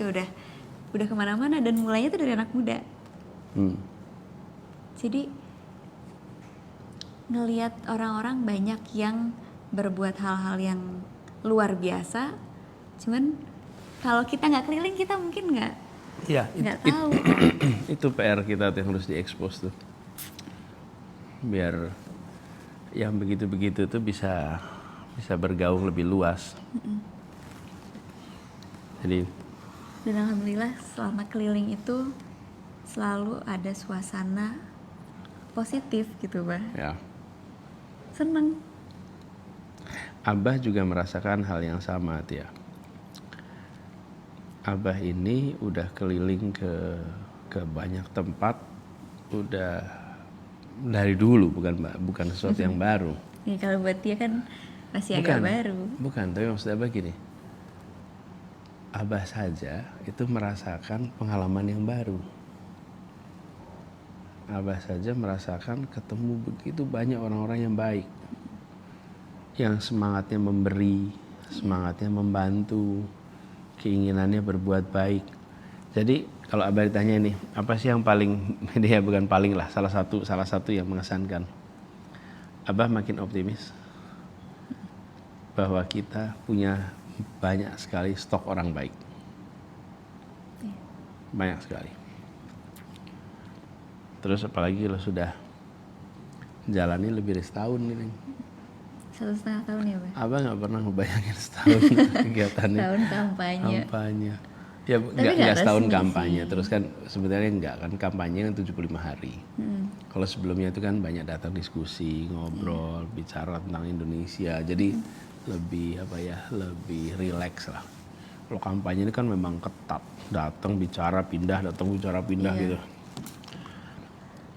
kayak udah kemana-mana dan mulainya tuh dari anak muda. Jadi ngelihat orang-orang banyak yang berbuat hal-hal yang luar biasa, cuman kalau kita nggak keliling kita mungkin nggak tahu. Itu PR kita tuh yang harus diekspos tuh, biar yang begitu-begitu tuh bisa bergaung lebih luas. Jadi Dan alhamdulillah selama keliling itu selalu ada suasana positif gitu, Bah. ya, Seneng. Abah juga merasakan hal yang sama, Tia. Abah ini udah keliling ke banyak tempat, udah dari dulu, bukan sesuatu yang baru. Ya kalau buat dia kan masih agak baru. Bukan, tapi maksud Abah gini, Abah saja itu merasakan pengalaman yang baru. Abah saja merasakan ketemu begitu banyak orang-orang yang baik, yang semangatnya memberi, semangatnya membantu, keinginannya berbuat baik. Jadi kalau Abah ditanya nih, apa sih yang paling, dia bukan paling lah, salah satu yang mengesankan. Abah makin optimis bahwa kita punya banyak sekali stok orang baik. Banyak sekali. Terus apalagi kalau sudah jalani lebih dari setahun ini. 1,5 tahun ya, Bah? Abah nggak pernah ngebayangin setahun kegiatannya. Tahun kampanye. Ya nggak setahun kampanye. Sih. Terus kan sebenarnya nggak kan, kampanye kan 75 hari. Kalau sebelumnya itu kan banyak datang diskusi, ngobrol, bicara tentang Indonesia. Jadi lebih lebih rileks lah. Kalau kampanye ini kan memang ketat, datang bicara pindah gitu.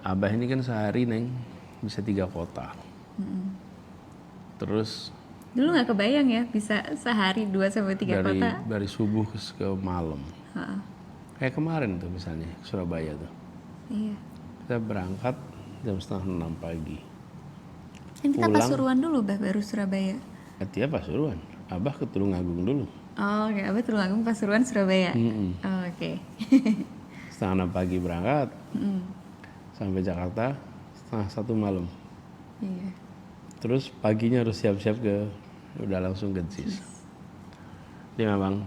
Abah ini kan sehari Neng bisa 3 kota. Terus dulu nggak kebayang ya bisa sehari 2-3 kota. Dari subuh ke malam. Kayak kemarin tuh misalnya Surabaya tuh. Iya. Kita berangkat jam 5:30 pagi. Kan kita Pasuruan dulu, Bah, baru Surabaya. Dia Pasuruan, Abah ke Tulungagung dulu. Oh, oke. Abah Tulungagung, Pasuruan, Surabaya. Oh, oke. 5:30 pagi berangkat, sampai Jakarta 1:30 malam. Iya. Terus paginya harus siap-siap udah langsung ke JIS. Dia memang.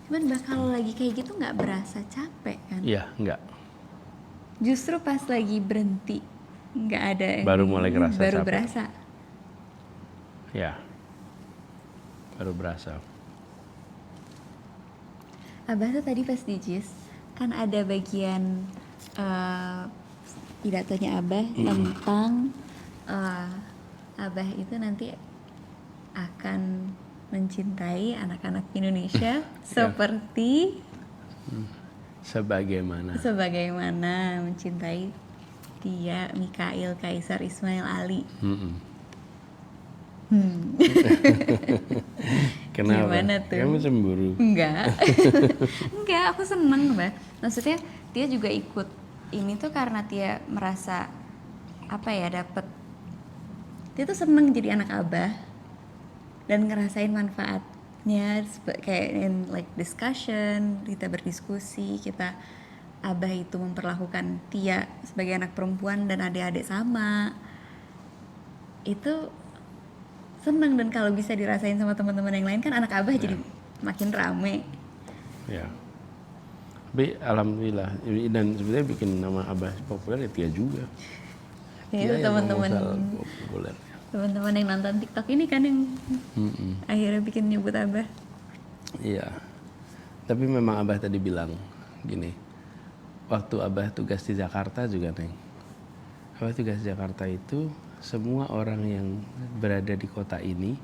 Cuman Bah, kalau lagi kayak gitu nggak berasa capek kan? Iya, nggak. Justru pas lagi berhenti nggak ada yang baru mulai kerasa baru capek. berasa. Ya, baru berasa. Abah tuh tadi pas di JIS kan ada bagian pidatonya Abah tentang Abah itu nanti akan mencintai anak-anak Indonesia seperti sebagaimana mencintai dia Mikhail Kaisar Ismail Ali. Kenapa? Gimana tuh? Kamu cemburu? Enggak, aku seneng, Mbak. Maksudnya dia juga ikut ini tuh karena dia merasa dia tuh seneng jadi anak Abah dan ngerasain manfaatnya kayak in like discussion, kita berdiskusi, Abah itu memperlakukan Tia sebagai anak perempuan dan adik-adik sama. Itu seneng, dan kalau bisa dirasain sama teman-teman yang lain kan anak Abah jadi makin rame. Ya. Tapi alhamdulillah, dan sebenarnya bikin nama Abah populer ya Tia juga. Ya, teman-teman yang nonton TikTok ini kan yang akhirnya bikin nyebut Abah. Iya. Tapi memang Abah tadi bilang gini, waktu Abah tugas di Jakarta juga, Neng. Abah tugas di Jakarta itu semua orang yang berada di kota ini,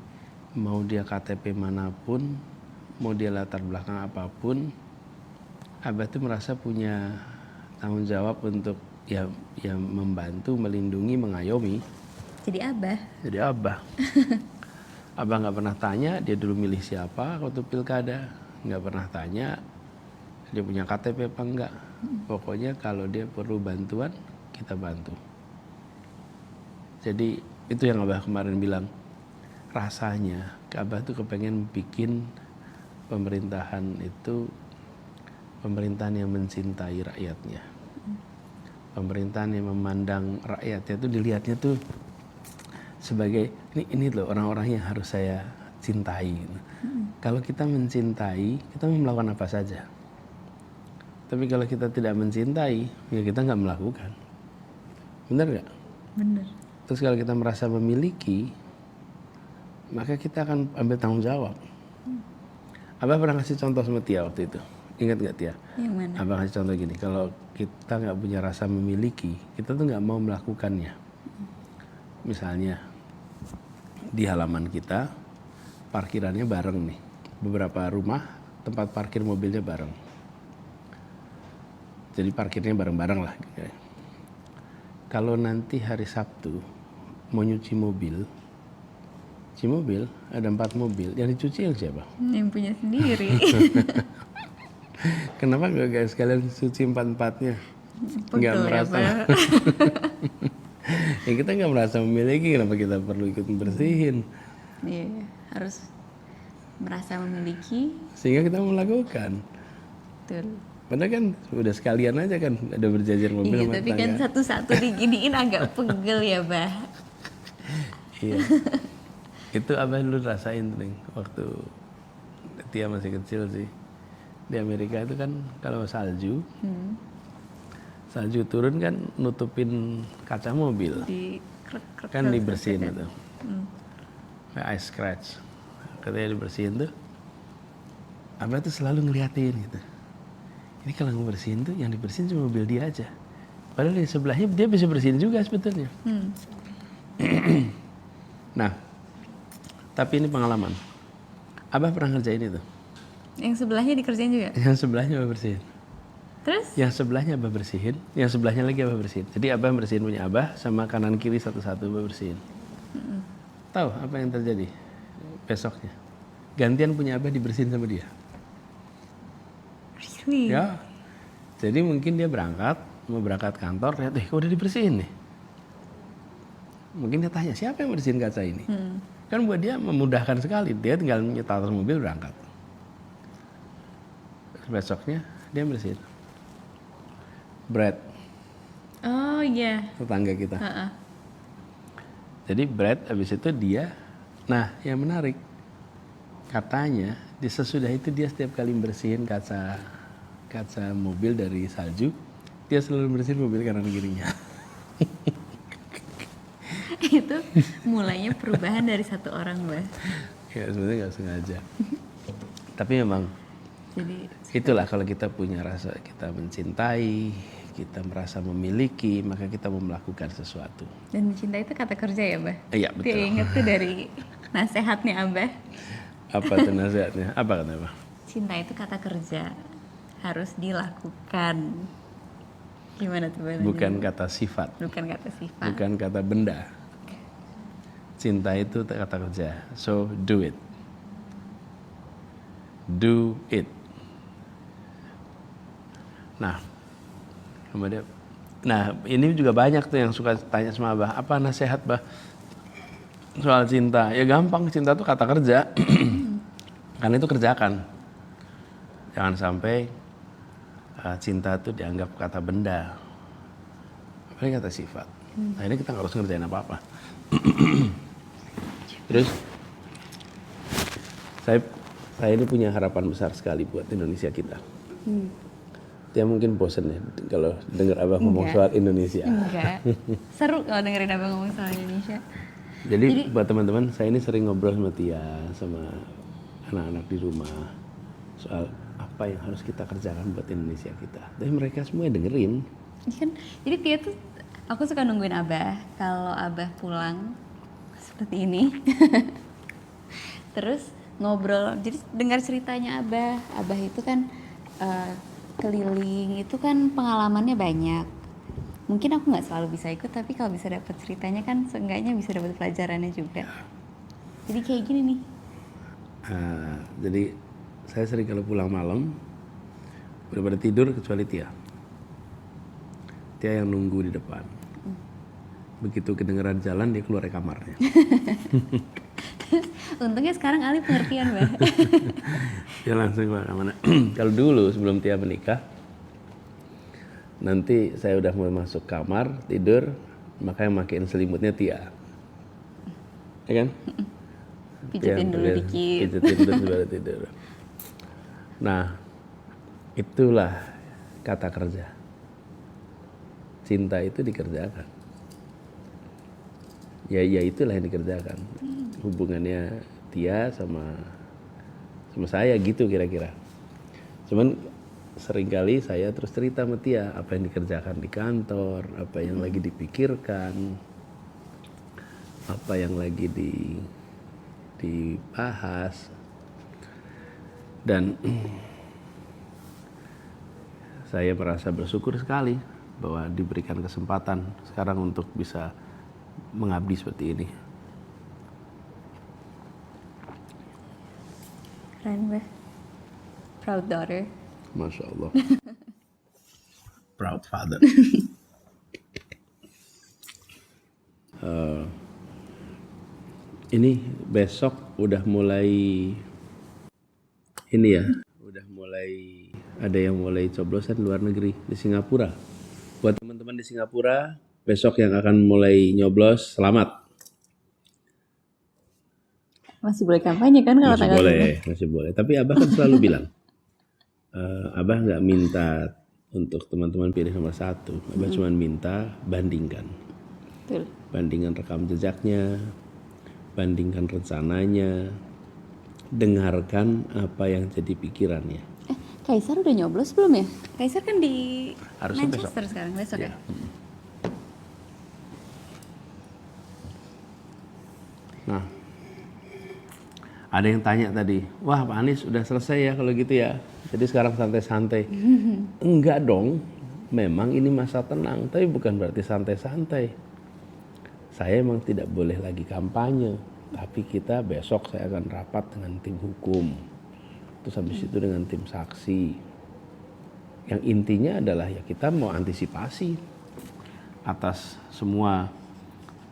mau dia KTP manapun, mau dia latar belakang apapun, Abah tuh merasa punya tanggung jawab untuk ya membantu, melindungi, mengayomi. Jadi Abah. Abah nggak pernah tanya dia dulu milih siapa waktu pilkada, nggak pernah tanya dia punya KTP apa enggak. Pokoknya kalau dia perlu bantuan, kita bantu. Jadi itu yang Abah kemarin bilang, rasanya Abah tuh kepengen bikin pemerintahan itu pemerintahan yang mencintai rakyatnya, pemerintahan yang memandang rakyatnya tuh dilihatnya tuh sebagai ini loh orang-orang yang harus saya cintai. Kalau kita mencintai, kita mau melakukan apa saja. Tapi kalau kita tidak mencintai, ya kita nggak melakukan. Benar nggak? Bener. Terus kalau kita merasa memiliki, maka kita akan ambil tanggung jawab. Abah pernah kasih contoh sama Tia waktu itu. Ingat nggak Tia? Yang mana? Abah kasih contoh gini, kalau kita nggak punya rasa memiliki, kita tuh nggak mau melakukannya. Misalnya di halaman kita parkirannya bareng nih, beberapa rumah tempat parkir mobilnya bareng. Jadi parkirnya bareng-bareng lah. Kalau nanti hari Sabtu mau nyuci mobil ada 4 mobil, yang dicuci yang siapa? Yang punya sendiri. Kenapa nggak sekalian cuci 4-4-nya? Nggak Pegel ya, merasa. Pak. Ya kita nggak merasa memiliki, kenapa kita perlu ikut bersihin? Iya, harus merasa memiliki. Sehingga kita melakukan. Betul. Padahal kan udah sekalian aja kan, ada berjajar mobil Iya, sama tapi kan tetangga. satu-satu diginiin agak pegel ya, Bah. Iya. Itu Abah dulu rasain Neng, waktu Tia masih kecil sih. Di Amerika itu kan kalau salju turun kan nutupin kaca mobil, Di krek-krek kan terus dibersihin kan. itu. Kayak ice scratch. Ketika dibersihin tuh, Abah tuh selalu ngeliatin gitu. Ini kalau ngebersihin tuh yang dibersihin cuma mobil dia aja. Padahal di sebelahnya dia bisa bersihin juga sebetulnya. Nah, tapi ini pengalaman. Abah pernah ngerjain itu. Yang sebelahnya dikerjain juga. Yang sebelahnya Abah bersihin. Terus? Yang sebelahnya Abah bersihin, yang sebelahnya lagi Abah bersihin. Jadi Abah bersihin punya Abah, sama kanan kiri satu-satu Abah bersihin. Tahu apa yang terjadi besoknya? Gantian punya Abah dibersihin sama dia. Really? Ya. Jadi mungkin dia mau berangkat kantor, lihat, kok udah dibersihin nih. Mungkin dia tanya, siapa yang bersihin kaca ini? Kan buat dia memudahkan sekali, dia tinggal nyetar mobil berangkat. Besoknya dia bersihin. Brad, Oh iya. tetangga kita. Heeh. Jadi Brad abis itu dia, nah yang menarik, katanya di sesudah itu dia setiap kali bersihin kaca mobil dari salju, dia selalu bersihin mobil kanan kirinya. Itu mulainya perubahan dari satu orang, Mbak. Ya sebenarnya nggak sengaja. Tapi memang Jadi itulah kalau kita punya rasa kita mencintai, kita merasa memiliki, maka kita mau melakukan sesuatu. dan mencinta itu kata kerja ya, Mbak? Iya betul. Dia inget tuh dari nasehatnya Abah. Apa tuh nasihatnya? Apa kata Abah? Cinta itu kata kerja, harus dilakukan. Gimana tuh, Mbak? Bukan kata sifat, Bukan kata sifat. bukan kata benda. Cinta itu kata kerja. So do it. Do it. Nah, kemudian, ini juga banyak tuh yang suka tanya sama Abah, apa nasihat Bah soal cinta? Ya gampang, cinta tuh kata kerja. Karena itu kerjakan. Jangan sampai cinta tuh dianggap kata benda, apalagi kata sifat. Nah ini kita nggak harus ngerjain apa-apa. Terus saya ini punya harapan besar sekali buat Indonesia kita. Dia mungkin bosen ya kalau dengar Abah ngomong Enggak. soal Indonesia. Enggak. Seru kalau dengerin Abah ngomong soal Indonesia. Jadi buat teman-teman, saya ini sering ngobrol sama Tia, sama anak-anak di rumah soal apa yang harus kita kerjakan buat Indonesia kita. Tapi mereka semua dengerin. Iya kan, jadi Tia tuh, aku suka nungguin Abah kalau Abah pulang seperti ini. Terus ngobrol, jadi dengar ceritanya Abah. Abah itu kan keliling, itu kan pengalamannya banyak. Mungkin aku nggak selalu bisa ikut, tapi kalau bisa dapat ceritanya kan seenggaknya bisa dapat pelajarannya juga. Jadi kayak gini nih. Jadi saya sering kalau pulang malam udah pada tidur kecuali Tia. Tia yang nunggu di depan. Begitu kedengeran jalan dia keluar dari kamarnya. Untungnya sekarang Ali pengertian, Mbak. Dia langsung kemana-mana. Kalau dulu sebelum Tia menikah, nanti saya udah mau masuk kamar tidur, makanya makin selimutnya Tia, ya kan? Pijetin dulu dikit. Pijetin dulu baru tidur. Nah, itulah kata kerja. Cinta itu dikerjakan. Ya itulah yang dikerjakan. Hubungannya Tia sama saya gitu kira-kira. Cuman seringkali saya terus cerita sama Tia apa yang dikerjakan di kantor, apa yang lagi dipikirkan, apa yang lagi dibahas. Dan saya merasa bersyukur sekali bahwa diberikan kesempatan sekarang untuk bisa mengabdi seperti ini. Keren, Mbak. Proud daughter. Masya Allah. Proud father. Ini besok udah mulai ini ya, udah mulai ada yang mulai coblosan luar negeri di Singapura. Buat teman-teman di Singapura, besok yang akan mulai nyoblos, selamat. Masih boleh kampanye kan kalau Masih tanggal boleh, ini? masih boleh. Tapi Abah kan selalu bilang, Abah nggak minta untuk teman-teman pilih nomor 1. Abah cuma minta bandingkan. Betul. Bandingkan rekam jejaknya, bandingkan rencananya, dengarkan apa yang jadi pikirannya. Kaisar udah nyoblos belum ya? Kaisar kan di Harusnya Manchester sekarang, besok ya? Nah, ada yang tanya tadi, wah Pak Anies udah selesai ya kalau gitu ya, jadi sekarang santai-santai. Enggak dong, memang ini masa tenang, tapi bukan berarti santai-santai. Saya emang tidak boleh lagi kampanye, tapi kita besok saya akan rapat dengan tim hukum, terus habis itu dengan tim saksi. Yang intinya adalah ya kita mau antisipasi atas semua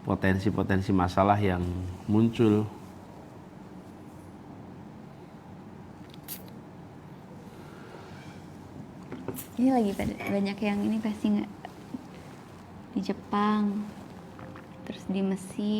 potensi-potensi masalah yang muncul. Ini lagi banyak yang ini pasti nggak di Jepang, terus di Mesir.